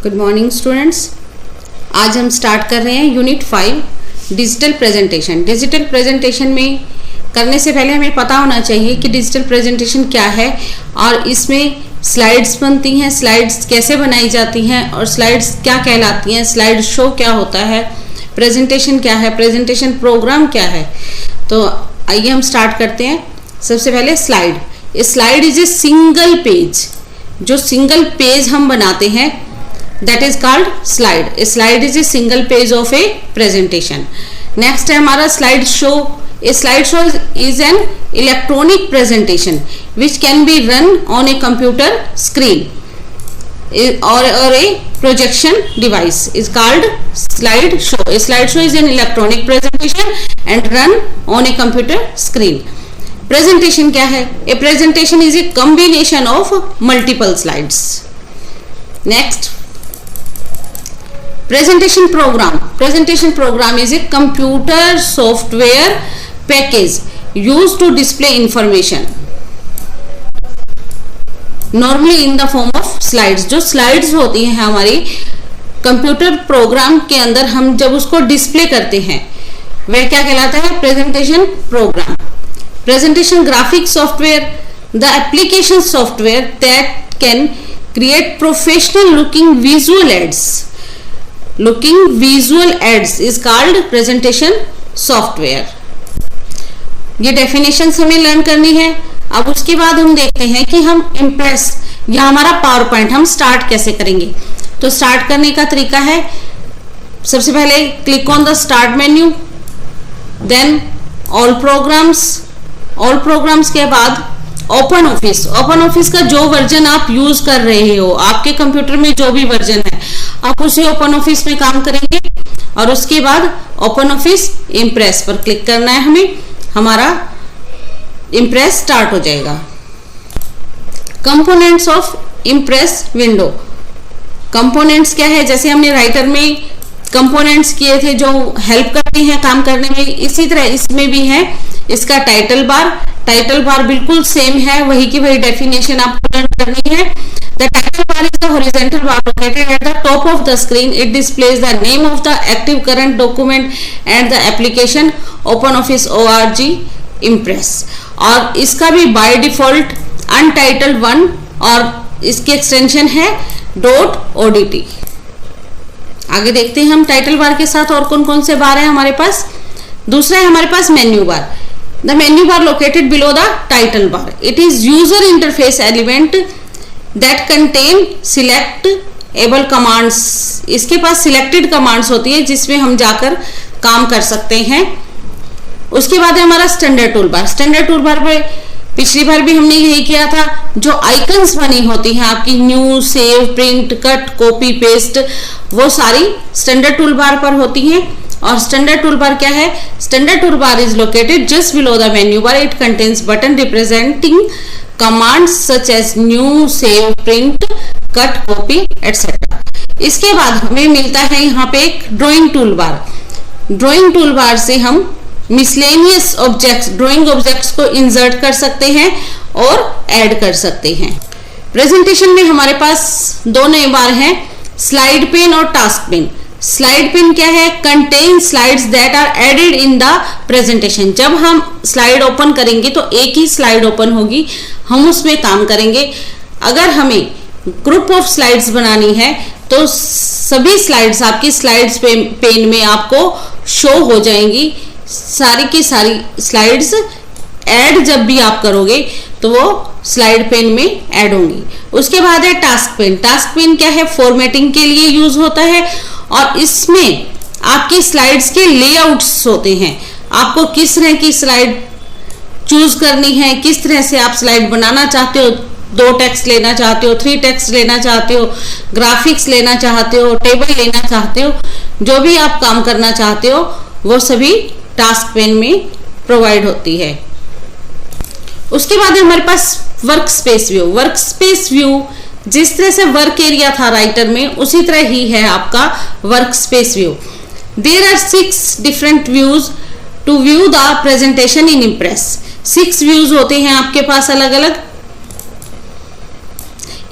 Good morning students. आज हम start कर रहे हैं unit 5 digital presentation. Digital presentation में करने से पहले हमें पता होना चाहिए कि डिजिटल प्रेजेंटेशन क्या है और इसमें स्लाइड्स बनती हैं, स्लाइड्स कैसे बनाई जाती हैं और स्लाइड्स क्या कहलाती हैं, स्लाइड शो क्या होता है, प्रेजेंटेशन क्या है, प्रेजेंटेशन प्रोग्राम क्या है। तो आइए हम स्टार्ट करते हैं। सबसे पहले slide. Slide is a single page. जो सिंगल पेज हम बनाते हैं that is called slide. A slide is a single page of a presentation. Next है हमारा slide show. A slide show is an electronic presentation which can be run on a computer screen or a projection device is called slide show. A slide show is an electronic presentation and run on a computer screen. Presentation क्या है? A presentation is a combination of multiple slides. Next, presentation program. Presentation program is a computer software package used to display information normally in the form of slides. जो slides होती हैं हमारी computer program के अंदर हम जब उसको display करते हैं वह क्या कहलाता है? Presentation programme. Presentation graphic software, the application software that can create professional looking visual aids. Looking visual ads is called presentation software. ये डेफिनेशंस हमें लर्न करनी है। अब उसके बाद हम देखते हैं कि हम इम्प्रेस या हमारा पावर पॉइंट हम स्टार्ट कैसे करेंगे। तो स्टार्ट करने का तरीका है, सबसे पहले click on the start menu, then all programs. All programs के बाद ओपन ऑफिस। ओपन ऑफिस का जो वर्जन आप यूज कर रहे हो, आपके कंप्यूटर में जो भी वर्जन है आप उसी ओपन ऑफिस में काम करेंगे और उसके बाद ओपन ऑफिस इम्प्रेस पर क्लिक करना है हमें। हमारा इम्प्रेस स्टार्ट हो जाएगा। Components of impress window. Components क्या है? जैसे हमने राइटर में कंपोनेंट्स किए थे जो हेल्प करते हैं काम करने में, इसी तरह इसमें भी है। इसका टाइटल बार। टाइटल बार बिल्कुल सेम है, वही की वही डेफिनेशन आपको लर्न करनी है। The title bar is the horizontal bar located at the top of the screen. It displays the name of the active current document and the application OpenOffice org Impress. और इसका भी by default untitled 1 और इसकी extension है .odt। आगे देखते हैं हम टाइटल बार के साथ और कौन कौन से बार है हमारे पास। दूसरा है हमारे पास menu bar. The menu bar located below the title bar. It is user interface element that contain selectable commands. इसके पास selected commands होती है जिसमें हम जाकर काम कर सकते हैं। उसके बाद है हमारा स्टैंडर्ड टूल बार। स्टैंडर्ड टूल बार पे पिछली बार भी हमने यही किया था। जो आइकन्स बनी होती हैं आपकी new, save, print, cut, copy, paste, वो सारी स्टैंडर्ड टूल बार पर होती हैं। और स्टैंडर्ड टूल बार क्या है? Standard tool bar is located just below the menu bar. It contains button representing commands such as new, save, print, cut, copy etcetera. इसके बाद हमें मिलता है यहाँ पे एक drawing tool bar. Drawing tool bar से हम मिसलेनियस ऑब्जेक्ट्स, ड्राइंग ऑब्जेक्ट्स को इंसर्ट कर सकते हैं और ऐड कर सकते हैं. प्रेजेंटेशन में हमारे पास दो नए बार हैं, स्लाइड पेन और टास्क पेन. स्लाइड पेन क्या है? Contain slides that are added in the presentation. जब हम स्लाइड ओपन करेंगे तो एक ही स्लाइड ओपन होगी, हम उसमें काम करेंगे. अगर हमें ग्रुप ऑफ स्लाइड्स बनानी है तो सभी स्लाइड्स आपकी स्लाइड्स पेन में आपको शो हो जाएंगी. सारी की सारी स्लाइड्स ऐड जब भी आप करोगे तो वो स्लाइड पेन में ऐड होंगी. उसके बाद है टास्क पेन. टास्क पेन क्या है? फॉर्मेटिंग के लिए यूज होता है और इसमें आपकी स्लाइड्स के लेआउट्स होते हैं. आपको किस तरह की स्लाइड चूज करनी है, किस तरह से आप स्लाइड बनाना चाहते हो, 2 टेक्स्ट लेना चाहते हो, 3 टेक्स्ट लेना चाहते हो, ग्राफिक्स लेना चाहते हो, टेबल लेना चाहते हो, जो भी आप काम करना चाहते हो वो सभी टास्क पेन में प्रोवाइड होती है. उसके बाद हमारे पास work space view. Work space view जिस तरह से वर्क एरिया था राइटर में उसी तरह ही है आपका work space view. There are 6 different views to view the presentation in Impress. 6 views होते हैं आपके पास अलग अलग.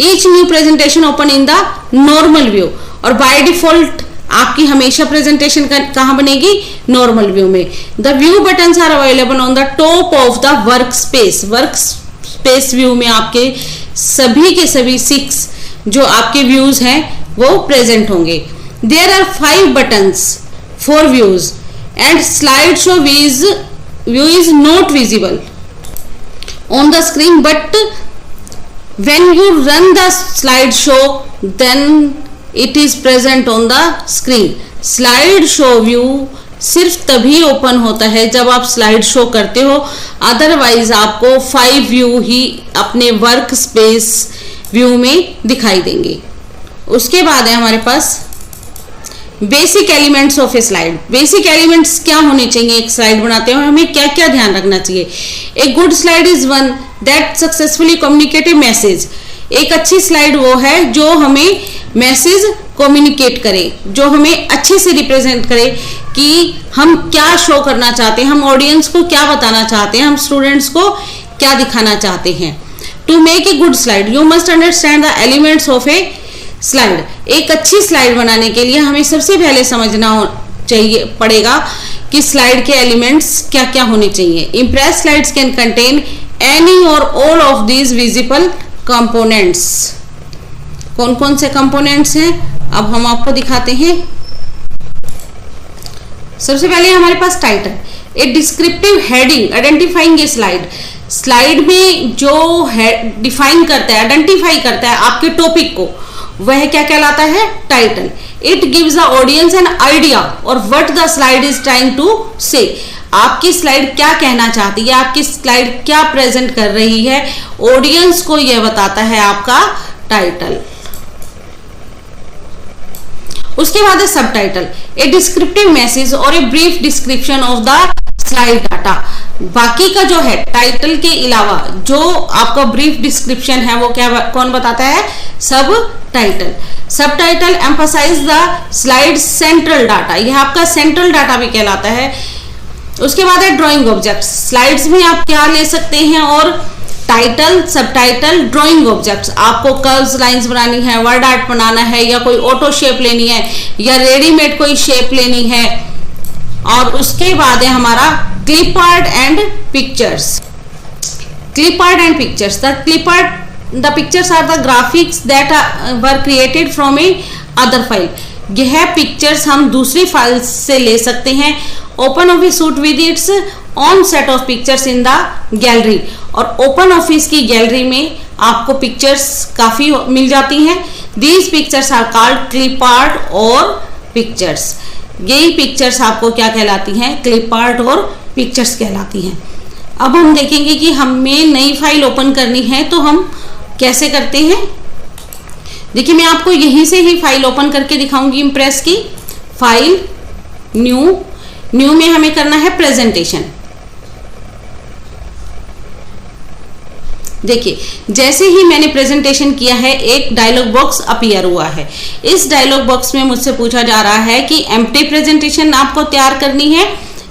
Each new presentation open in the normal view, और बाय डिफॉल्ट आपकी हमेशा प्रेजेंटेशन कहाँ बनेगी, नॉर्मल व्यू में। The view buttons are available on the top of the work space. Work space view में आपके सभी के सभी 6 जो आपके व्यूज हैं वो प्रेजेंट होंगे। There are 5 buttons for views and slide show view is not visible on the screen, but when you run the slide show then it is present on the screen. Slide show view सिर्फ तभी open होता है जब आप slide show करते हो, otherwise आपको 5 view ही अपने वर्क स्पेस व्यू में दिखाई देंगे। उसके बाद है हमारे पास basic elements of a slide. Basic elements क्या होने चाहिए एक स्लाइड बनाते हुए, हमें क्या क्या ध्यान रखना चाहिए। ए good slide is one that successfully communicate A message. एक अच्छी स्लाइड वो है जो हमें मैसेज कम्युनिकेट करे, जो हमें अच्छे से रिप्रेजेंट करे कि हम क्या शो करना चाहते हैं, हम ऑडियंस को क्या बताना चाहते हैं, हम स्टूडेंट्स को क्या दिखाना चाहते हैं। To make a good slide you must understand the elements of a slide. एक अच्छी स्लाइड बनाने के लिए हमें सबसे पहले समझना चाहिए पड़ेगा कि स्लाइड के एलिमेंट्स क्या क्या होने चाहिए। Impress slides can contain any or all of these visible components. कौन कौन से कंपोनेंट्स हैं अब हम आपको दिखाते हैं। सबसे पहले हमारे पास टाइटल, ए डिस्क्रिप्टिव हेडिंग आइडेंटिफाइंग ए स्लाइड। स्लाइड में जो है डिफाइन करता है, आइडेंटिफाई करता है आपके टॉपिक को, वह क्या कहलाता है, title. It gives the audience an idea or what the slide is trying to say. आपकी स्लाइड क्या कहना चाहती है, आपकी स्लाइड क्या प्रेजेंट कर रही है, ऑडियंस को यह बताता है आपका टाइटल। उसके बाद है सब टाइटल, ए डिस्क्रिप्टिव मैसेज और a brief description of the slide data. बाकी का जो है टाइटल के अलावा जो आपका ब्रीफ डिस्क्रिप्शन है वो क्या कौन बताता है, subtitle. Subtitle emphasize the slide central data, यह आपका सेंट्रल डाटा भी कहलाता है। उसके बाद है ड्राइंग ऑब्जेक्ट्स। स्लाइड्स में आप क्या ले सकते हैं, और टाइटल, सब टाइटल, ड्राइंग ऑब्जेक्ट्स। आपको कर्व्स लाइंस बनानी है, वर्ड आर्ट बनाना है, या कोई ऑटो शेप लेनी है, या रेडीमेड कोई शेप लेनी है। और उसके बाद है हमारा clip art and pictures. Clip art and pictures, the pictures are the graphics that were created from a other file. यह पिक्चर्स हम दूसरी फाइल से ले सकते हैं। Open Office suite with its own set of pictures in the gallery, और Open Office की gallery में आपको पिक्चर्स काफी मिल जाती हैं। These pictures are called clip art और पिक्चर्स। यही पिक्चर्स आपको क्या कहलाती हैं, क्लिप आर्ट और पिक्चर्स कहलाती हैं। अब हम देखेंगे कि हमें नई फाइल ओपन करनी है तो हम कैसे करते हैं। देखिए मैं आपको यहीं से ही फाइल ओपन करके दिखाऊंगी। इम्प्रेस की फाइल, न्यू में हमें करना है प्रेजेंटेशन। देखिए जैसे ही मैंने प्रेजेंटेशन किया है एक डायलॉग बॉक्स अपीयर हुआ है। इस डायलॉग बॉक्स में मुझसे पूछा जा रहा है कि एम्प्टी प्रेजेंटेशन आपको तैयार करनी है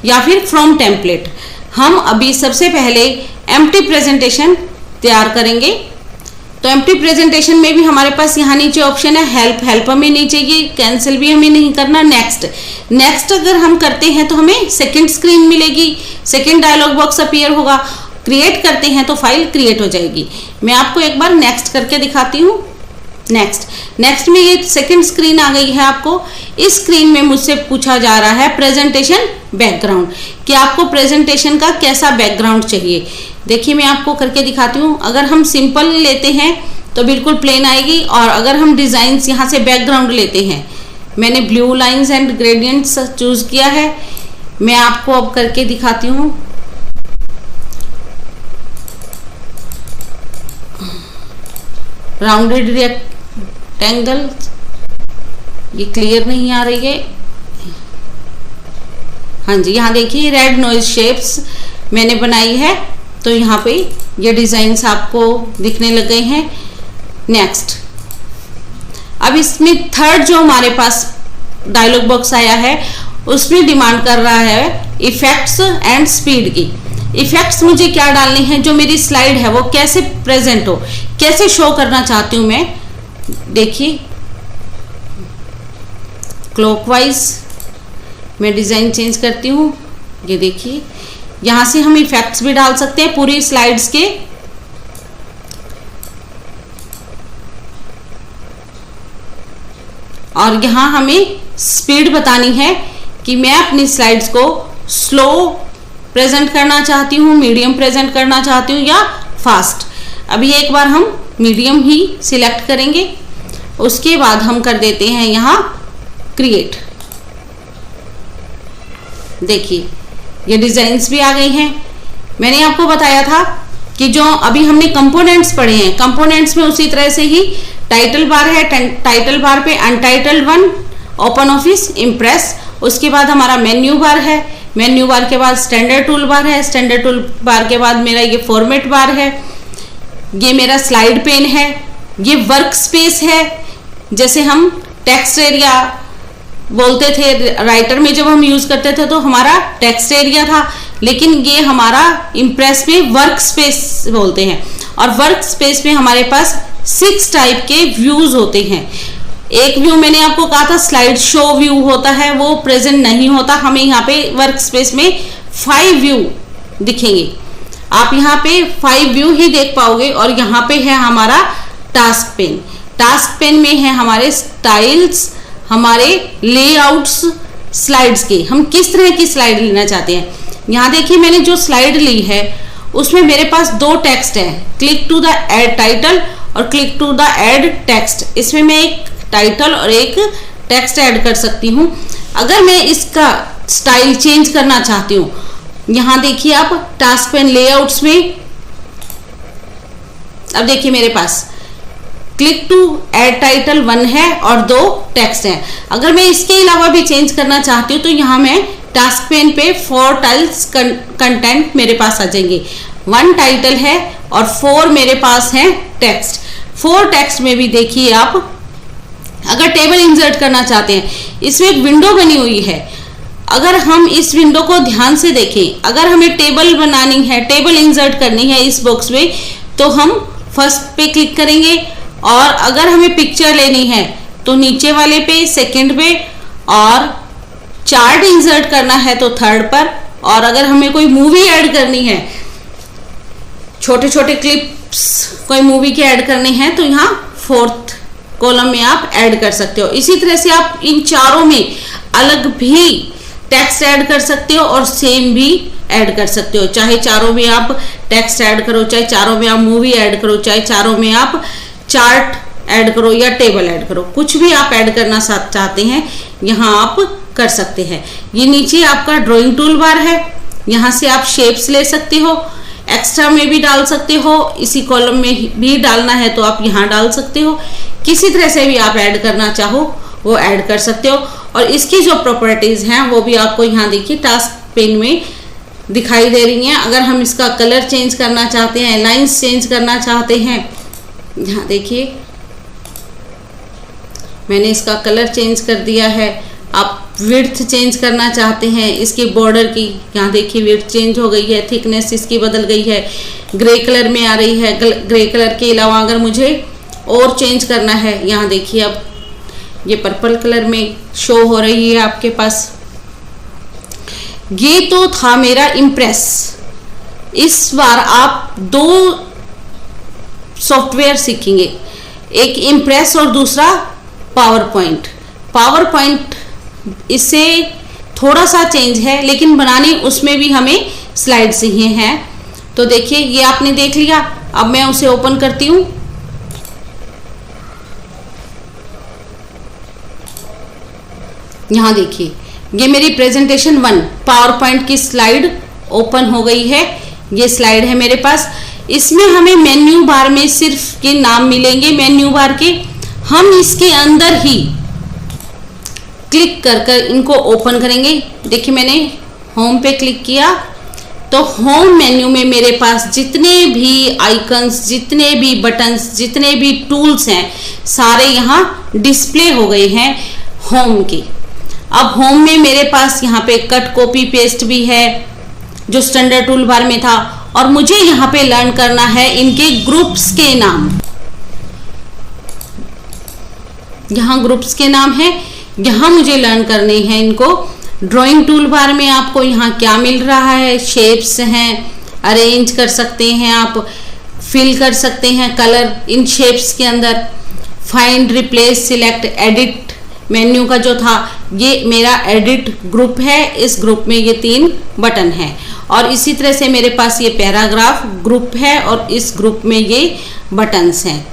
या फिर फ्रॉम टेम्पलेट। हम अभी सबसे पहले एम्प्टी प्रेजेंटेशन तैयार करेंगे। तो एम्प्टी प्रेजेंटेशन में भी हमारे पास यहाँ नीचे ऑप्शन है हेल्प हमें नहीं चाहिए, कैंसिल भी हमें नहीं करना, नेक्स्ट अगर हम करते हैं तो हमें सेकंड स्क्रीन मिलेगी, सेकंड डायलॉग बॉक्स अपीयर होगा। क्रिएट करते हैं तो फाइल क्रिएट हो जाएगी। मैं आपको एक बार नेक्स्ट करके दिखाती हूँ। नेक्स्ट में ये सेकंड स्क्रीन आ गई है। आपको इस स्क्रीन में मुझसे पूछा जा रहा है प्रेजेंटेशन बैकग्राउंड, कि आपको प्रेजेंटेशन का कैसा बैकग्राउंड चाहिए। देखिए मैं आपको करके दिखाती हूँ। अगर हम सिंपल लेते हैं तो बिल्कुल प्लेन आएगी, और अगर हम डिजाइन्स यहाँ से बैकग्राउंड लेते हैं, मैंने blue lines and gradients choose किया है। मैं आपको अब करके दिखाती हूँ। राउंडेड रेक्टेंगल, ये क्लियर नहीं आ रही है। हाँ जी, यहाँ देखिए रेड नॉइज शेप्स मैंने बनाई है, तो यहाँ पे ये डिजाइन्स आपको दिखने लग गए हैं। नेक्स्ट, अब इसमें थर्ड जो हमारे पास डायलॉग बॉक्स आया है उसमें डिमांड कर रहा है इफेक्ट्स एंड स्पीड की। इफेक्ट्स मुझे क्या डालने हैं, जो मेरी स्लाइड है वो कैसे प्रेजेंट हो, कैसे शो करना चाहती हूं मैं। देखिए क्लॉकवाइज मैं डिजाइन चेंज करती हूँ। ये देखिए यहां से हम इफेक्ट्स भी डाल सकते हैं पूरी स्लाइड्स के। और यहां हमें स्पीड बतानी है कि मैं अपनी स्लाइड्स को स्लो प्रेजेंट करना चाहती हूँ, मीडियम प्रेजेंट करना चाहती हूँ या फास्ट। अभी एक बार हम मीडियम ही सिलेक्ट करेंगे, उसके बाद हम कर देते हैं यहाँ क्रिएट। देखिए ये डिजाइन्स भी आ गई हैं। मैंने आपको बताया था कि जो अभी हमने कंपोनेंट्स पढ़े हैं, कंपोनेंट्स में उसी तरह से ही टाइटल बार है, टाइटल बार पे untitled one, open office, impress, उसके बाद हमारा मेन्यू बार है, मेन्यू बार के बाद स्टैंडर्ड टूल बार है, स्टैंडर्ड टूल बार के बाद मेरा ये फॉर्मेट बार है, ये मेरा स्लाइड पेन है, ये वर्क स्पेस है। जैसे हम टेक्स्ट एरिया बोलते थे राइटर में, जब हम यूज करते थे तो हमारा टेक्स्ट एरिया था, लेकिन ये हमारा इम्प्रेस में वर्क स्पेस बोलते हैं। और वर्क स्पेस में हमारे पास 6 टाइप के व्यूज होते हैं। एक व्यू मैंने आपको कहा था स्लाइड शो व्यू होता है, वो प्रेजेंट नहीं होता। हमें यहाँ पे वर्क स्पेस में 5 व्यू दिखेंगे। आप यहाँ पे 5 व्यू ही देख पाओगे। और यहाँ पे है हमारा टास्क पेन। टास्क पेन में है हमारे स्टाइल्स, हमारे लेआउट्स स्लाइड्स के, हम किस तरह की स्लाइड लेना चाहते हैं। यहाँ देखिए मैंने जो स्लाइड ली है उसमें मेरे पास 2 टेक्स्ट है, click to the add title और click to the add text. इसमें मैं एक टाइटल और एक टेक्स्ट ऐड कर सकती हूँ। अगर मैं इसका स्टाइल चेंज करना चाहती हूँ, यहाँ देखिए आप टास्क पेन लेआउट्स में, अब देखिए मेरे पास क्लिक टू ऐड टाइटल 1 है और 2 टेक्स्ट हैं। अगर मैं इसके अलावा भी चेंज करना चाहती हूँ तो यहाँ मैं टास्क पेन पे 4 टाइल्स कंटेंट मेरे पास आ जाएंगे। 1 टाइटल है और 4 मेरे पास है टेक्स्ट। 4 टेक्स्ट में भी देखिए आप अगर टेबल इंसर्ट करना चाहते हैं, इसमें एक विंडो बनी हुई है। अगर हम इस विंडो को ध्यान से देखें, अगर हमें टेबल बनानी है, टेबल इंसर्ट करनी है इस बॉक्स में, तो हम फर्स्ट पे क्लिक करेंगे। और अगर हमें पिक्चर लेनी है तो नीचे वाले पे, सेकंड पे, और चार्ट इंसर्ट करना है तो थर्ड पर। और अगर हमें कोई मूवी ऐड करनी है, छोटे छोटे क्लिप्स कोई मूवी के ऐड करने हैं, तो यहाँ 4th कॉलम में आप ऐड कर सकते हो। इसी तरह से आप इन चारों में अलग भी टेक्स्ट ऐड कर सकते हो और सेम भी ऐड कर सकते हो। चाहे चारों में आप टेक्स्ट ऐड करो, चाहे चारों में आप मूवी ऐड करो, चाहे चारों में आप चार्ट ऐड करो या टेबल ऐड करो, कुछ भी आप ऐड करना चाहते हैं यहाँ आप कर सकते हैं। ये नीचे आपका ड्राइंग टूल बार है, यहाँ से आप शेप्स ले सकते हो, एक्स्ट्रा में भी डाल सकते हो, इसी कॉलम में भी डालना है तो आप यहाँ डाल सकते हो। किसी तरह से भी आप ऐड करना चाहो वो ऐड कर सकते हो। और इसकी जो प्रॉपर्टीज हैं वो भी आपको यहाँ देखिए टास्क पेन में दिखाई दे रही हैं। अगर हम इसका कलर चेंज करना चाहते हैं, लाइंस चेंज करना चाहते हैं, यहाँ देखिए मैंने इसका कलर चेंज कर दिया है। आप विड्थ चेंज करना चाहते हैं इसके बॉर्डर की, यहाँ देखिए विड्थ चेंज हो गई है, थिकनेस इसकी बदल गई है, ग्रे कलर में आ रही है। ग्रे कलर के अलावा अगर मुझे और चेंज करना है, यहाँ देखिए अब ये पर्पल कलर में शो हो रही है आपके पास। ये तो था मेरा इम्प्रेस। इस बार आप 2 सॉफ्टवेयर सीखेंगे, एक इम्प्रेस और दूसरा पावर पॉइंट। पावर पॉइंट इससे थोड़ा सा चेंज है, लेकिन बनानी उसमें भी हमें स्लाइड्स ही हैं। तो देखिए ये आपने देख लिया। अब मैं उसे ओपन करती हूँ। यहाँ देखिए ये मेरी प्रेजेंटेशन 1 पावर पॉइंट की स्लाइड ओपन हो गई है। ये स्लाइड है मेरे पास। इसमें हमें मेन्यू बार में सिर्फ ये नाम मिलेंगे मेन्यू बार के। हम इसके अंदर ही क्लिक कर कर इनको ओपन करेंगे। देखिए मैंने होम पे क्लिक किया तो होम मेन्यू में मेरे पास जितने भी आइकन्स, जितने भी बटन्स, जितने भी टूल्स हैं, सारे यहाँ डिस्प्ले हो गए हैं होम के। अब होम में मेरे पास यहाँ पे कट, कॉपी, पेस्ट भी है, जो स्टैंडर्ड टूल बार में था, और मुझे यहाँ पे लर्न करना है इनके ग्रुप्स के नाम। यहाँ ग्रुप्स के नाम है, यहाँ मुझे लर्न करने हैं इनको। ड्राइंग टूल बार में आपको यहाँ क्या मिल रहा है, शेप्स हैं, अरेंज कर सकते हैं आप, फिल कर सकते हैं कलर इन शेप्स के अंदर। Find, replace, select, edit menu का जो था ये मेरा एडिट ग्रुप है, इस ग्रुप में ये 3 बटन है। और इसी तरह से मेरे पास ये पैराग्राफ ग्रुप है और इस ग्रुप में ये बटन्स हैं।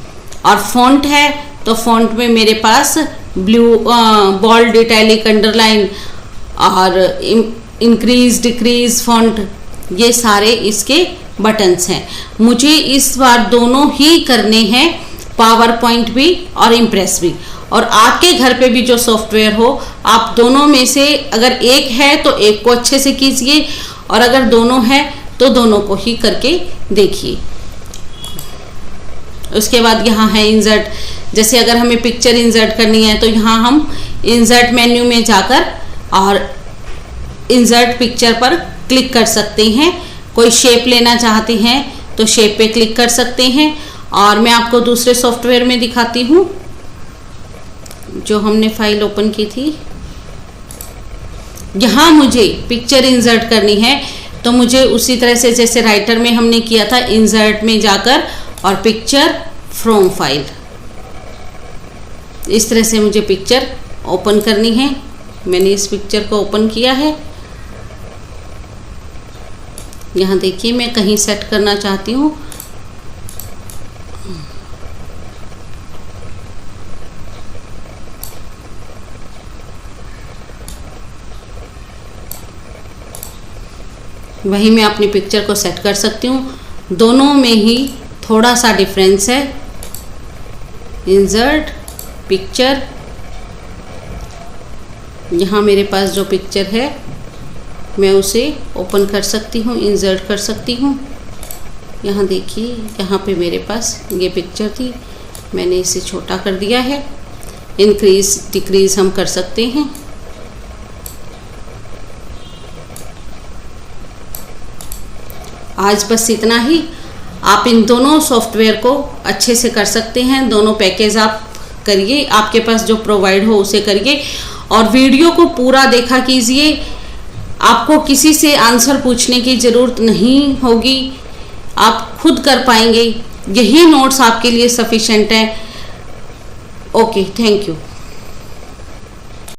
और फॉन्ट है तो फॉन्ट में मेरे पास ब्लू, बोल्ड, इटैलिक, अंडरलाइन और इंक्रीज, डिक्रीज फॉन्ट, ये सारे इसके बटन्स हैं। मुझे इस बार दोनों ही करने हैं, पावर पॉइंट भी और इम्प्रेस भी। और आपके घर पे भी जो सॉफ्टवेयर हो, आप दोनों में से अगर एक है तो एक को अच्छे से कीजिए, और अगर दोनों है तो दोनों को ही करके देखिए। उसके बाद यहाँ है इंसर्ट। जैसे अगर हमें पिक्चर इंसर्ट करनी है तो यहाँ हम इंसर्ट मेन्यू में जाकर और इंसर्ट पिक्चर पर क्लिक कर सकते हैं। कोई शेप लेना चाहते हैं तो शेप पे क्लिक कर सकते हैं। और मैं आपको दूसरे सॉफ्टवेयर में दिखाती हूँ जो हमने फाइल ओपन की थी। यहाँ मुझे पिक्चर इंसर्ट करनी है तो मुझे उसी तरह से जैसे राइटर में हमने किया था, इंसर्ट में जाकर और पिक्चर फ्रॉम फाइल, इस तरह से मुझे पिक्चर ओपन करनी है। मैंने इस पिक्चर को ओपन किया है। यहाँ देखिए मैं कहीं सेट करना चाहती हूँ, वहीं मैं अपनी पिक्चर को सेट कर सकती हूँ। दोनों में ही थोड़ा सा डिफरेंस है। इंसर्ट, पिक्चर, यहाँ मेरे पास जो पिक्चर है मैं उसे ओपन कर सकती हूँ, इंसर्ट कर सकती हूँ। यहाँ देखिए, यहाँ पे मेरे पास ये पिक्चर थी, मैंने इसे छोटा कर दिया है। इंक्रीज, डिक्रीज हम कर सकते हैं। आज बस इतना ही। आप इन दोनों सॉफ्टवेयर को अच्छे से कर सकते हैं। दोनों पैकेज आप करिए, आपके पास जो प्रोवाइड हो उसे करिए, और वीडियो को पूरा देखा कीजिए। आपको किसी से आंसर पूछने की ज़रूरत नहीं होगी, आप खुद कर पाएंगे। यही नोट्स आपके लिए सफिशेंट है। Okay, thank you.